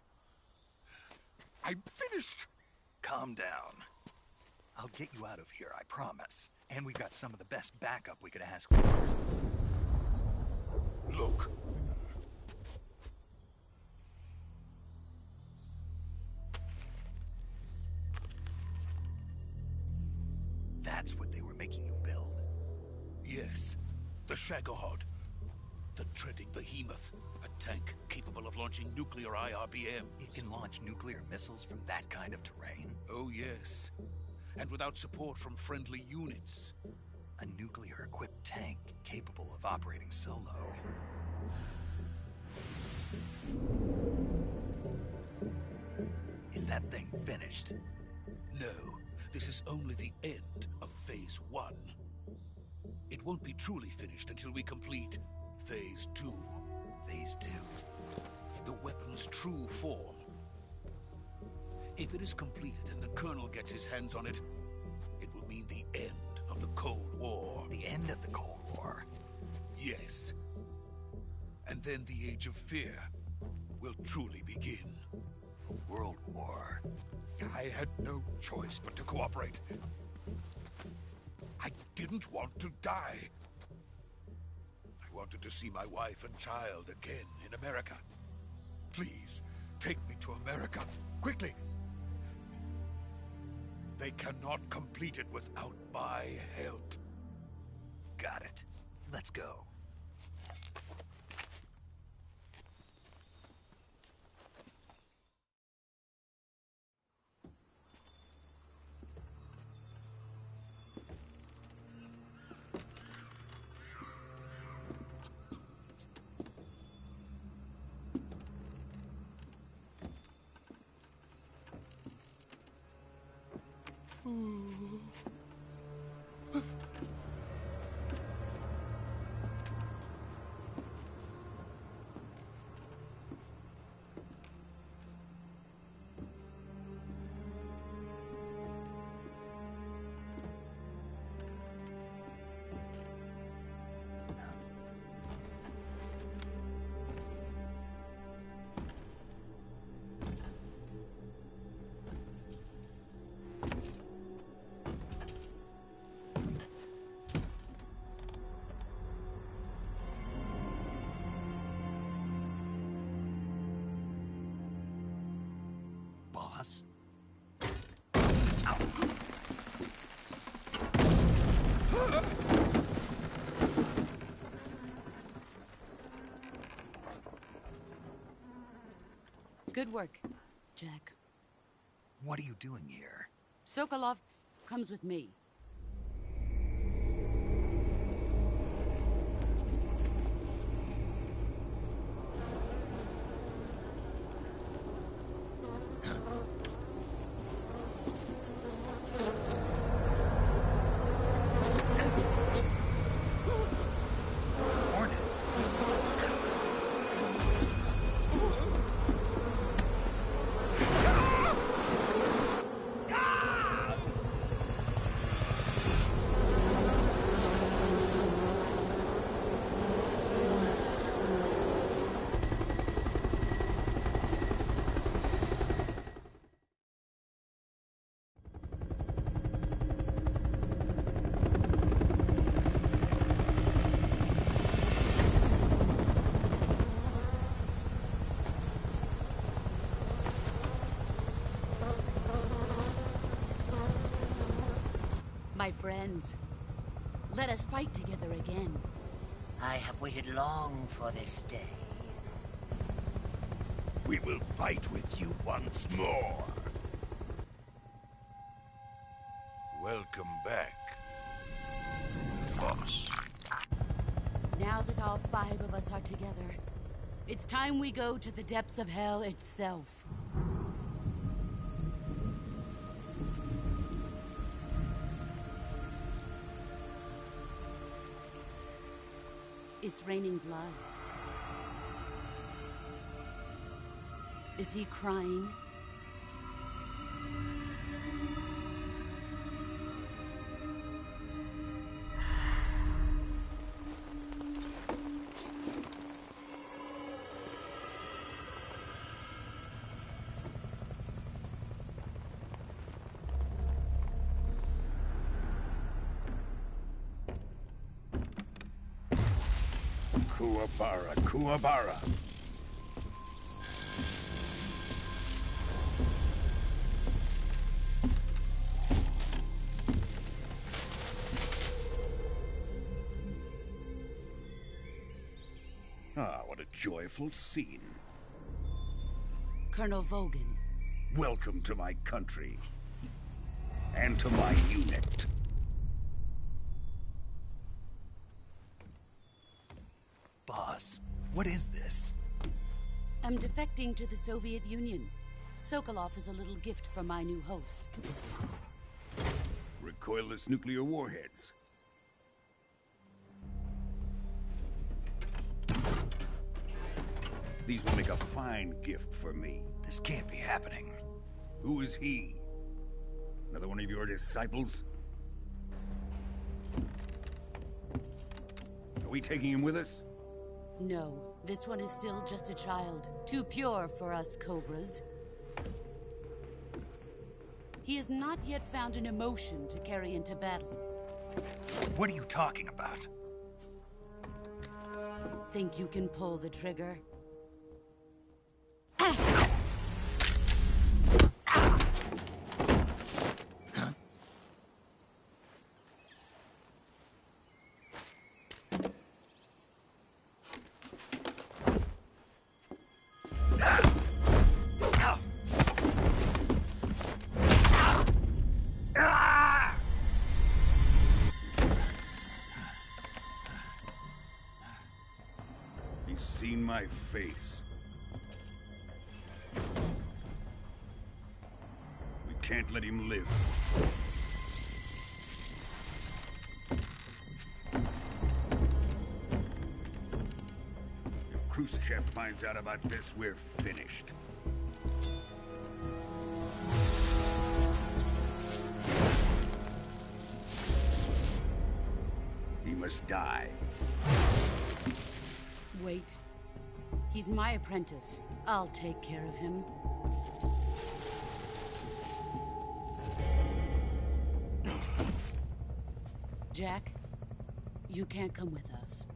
I'm finished. Calm down. I'll get you out of here, I promise. And we've got some of the best backup we could ask for. Look. That's what they were making you build? Yes. The Shagohod. The dreaded behemoth. A tank capable of launching nuclear IRBMs. It can launch nuclear missiles from that kind of terrain? Oh, yes. And without support from friendly units. A nuclear-equipped tank capable of operating solo. Is that thing finished? No, this is only the end of Phase 1. It won't be truly finished until we complete Phase 2. Phase 2? The weapon's true form. If it is completed and the Colonel gets his hands on it, it will mean the end of the Cold War. The end of the Cold War? Yes. And then the Age of Fear will truly begin. A world war? I had no choice but to cooperate. I didn't want to die. I wanted to see my wife and child again in America. Please, take me to America, quickly. They cannot complete it without my help. Got it. Let's go. Boss? Ow. Good work, Jack. What are you doing here? Sokolov comes with me. Hornets? My friends, let us fight together again. I have waited long for this day. We will fight with you once more. Welcome back, boss. Now that all 5 of us are together, it's time we go to the depths of hell itself. It's raining blood. Is he crying? Kuwabara, Kuwabara. Ah, what a joyful scene. Colonel Vogan. Welcome to my country. And to my unit. Boss, what is this? I'm defecting to the Soviet Union. Sokolov is a little gift from my new hosts. Recoilless nuclear warheads. These will make a fine gift for me. This can't be happening. Who is he? Another one of your disciples? Are we taking him with us? No, this one is still just a child. Too pure for us Cobras. He has not yet found an emotion to carry into battle. What are you talking about? Think you can pull the trigger? He's seen my face. We can't let him live. If Khrushchev finds out about this, we're finished. He must die. Wait. He's my apprentice. I'll take care of him. Jack, you can't come with us.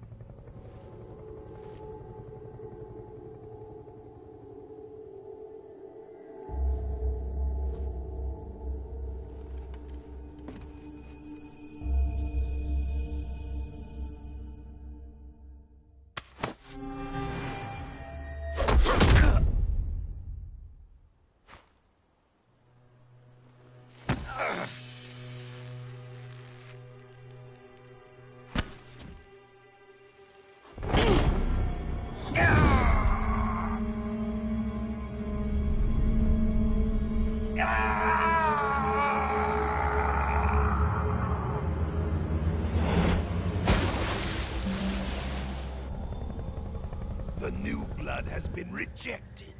The new blood has been rejected.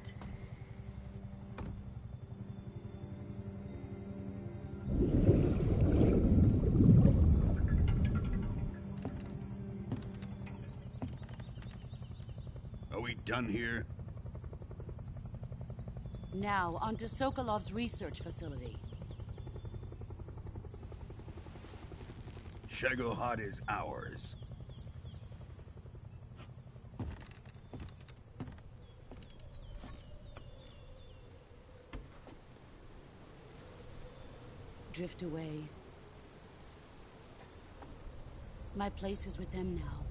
Are we done here? Now, onto Sokolov's research facility. Shagohod is ours. Drift away. My place is with them now.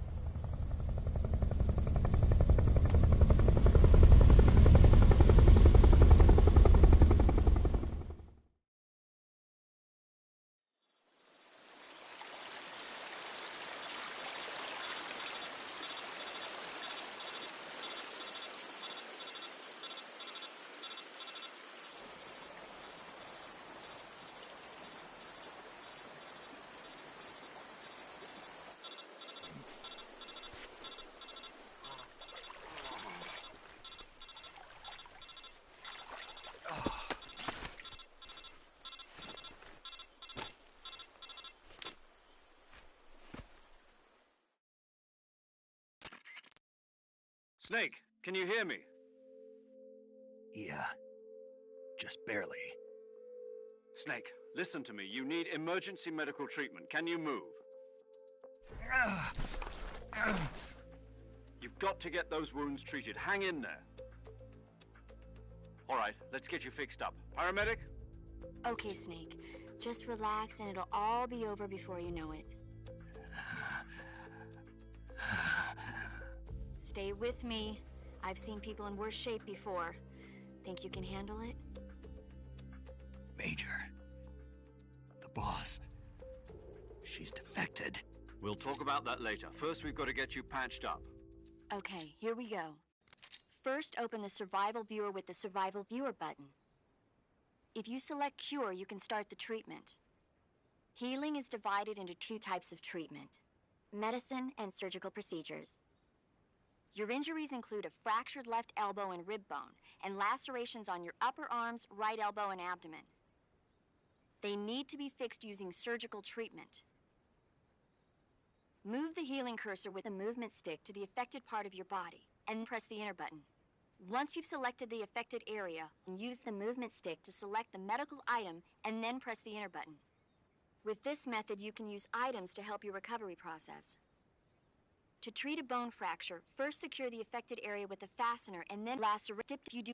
Snake, can you hear me? Yeah. Just barely. Snake, listen to me. You need emergency medical treatment. Can you move? You've got to get those wounds treated. Hang in there. All right, let's get you fixed up. Paramedic? Okay, Snake. Just relax and it'll all be over before you know it. Stay with me. I've seen people in worse shape before. Think you can handle it? Major. The boss. She's defected. We'll talk about that later. First, we've got to get you patched up. Okay, here we go. First, open the survival viewer with the survival viewer button. If you select Cure, you can start the treatment. Healing is divided into 2 types of treatment: medicine and surgical procedures. Your injuries include a fractured left elbow and rib bone, and lacerations on your upper arms, right elbow, and abdomen. They need to be fixed using surgical treatment. Move the healing cursor with a movement stick to the affected part of your body, and press the enter button. Once you've selected the affected area, use the movement stick to select the medical item, and then press the enter button. With this method, you can use items to help your recovery process. To treat a bone fracture, first secure the affected area with a fastener and then lacerate. You do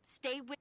stay with.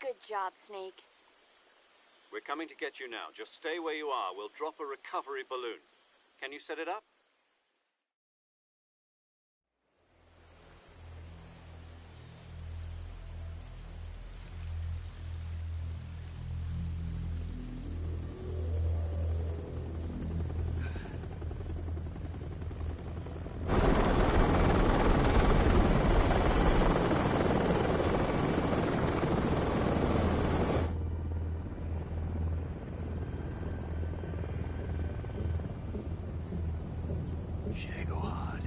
Good job, Snake. We're coming to get you now. Just stay where you are. We'll drop a recovery balloon. Can you set it up? Shagohod.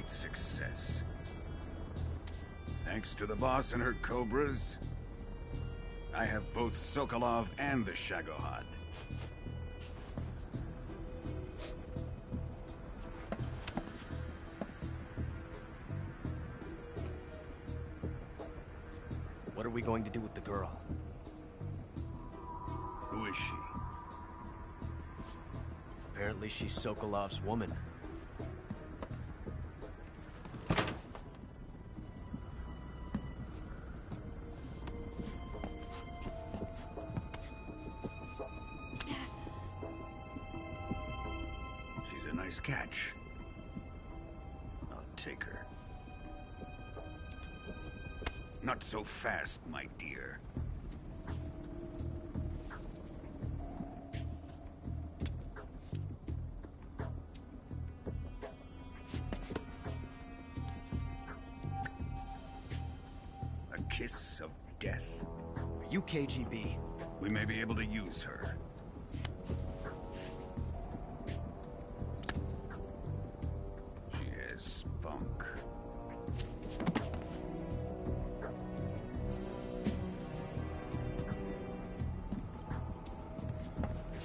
great success. Thanks to the boss and her cobras, I have both Sokolov and the Shagohod. What are we going to do with the girl? Who is she? Apparently she's Sokolov's woman. She's a nice catch. I'll take her. Not so fast, my dear. A kiss of death. Are you KGB? We may be able to use her. She has spunk.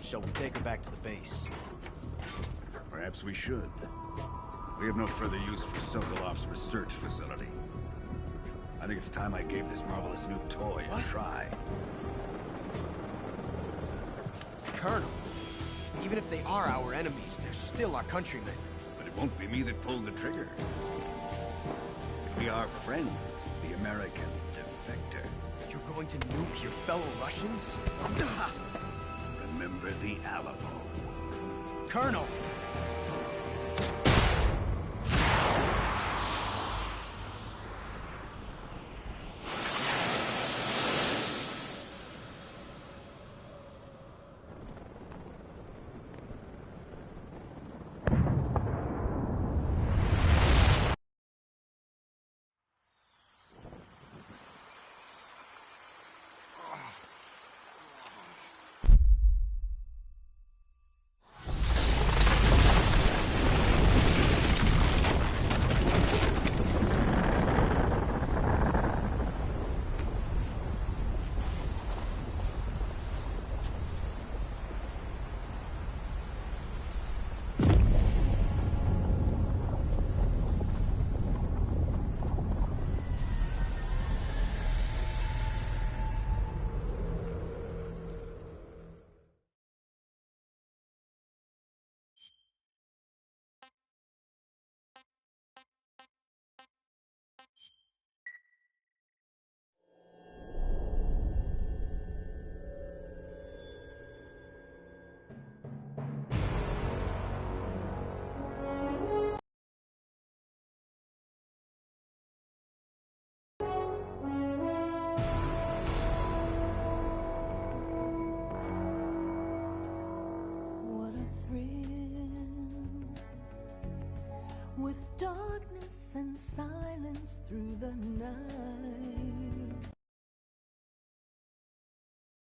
Shall we take her back to the base? Perhaps we should. We have no further use for Sokolov's research facility. I think it's time I gave this marvelous new toy a try. Colonel, even if they are our enemies, they're still our countrymen. But it won't be me that pulled the trigger. It'll be our friend, the American defector. You're going to nuke your fellow Russians? Remember the Alamo. Colonel! With darkness and silence through the night.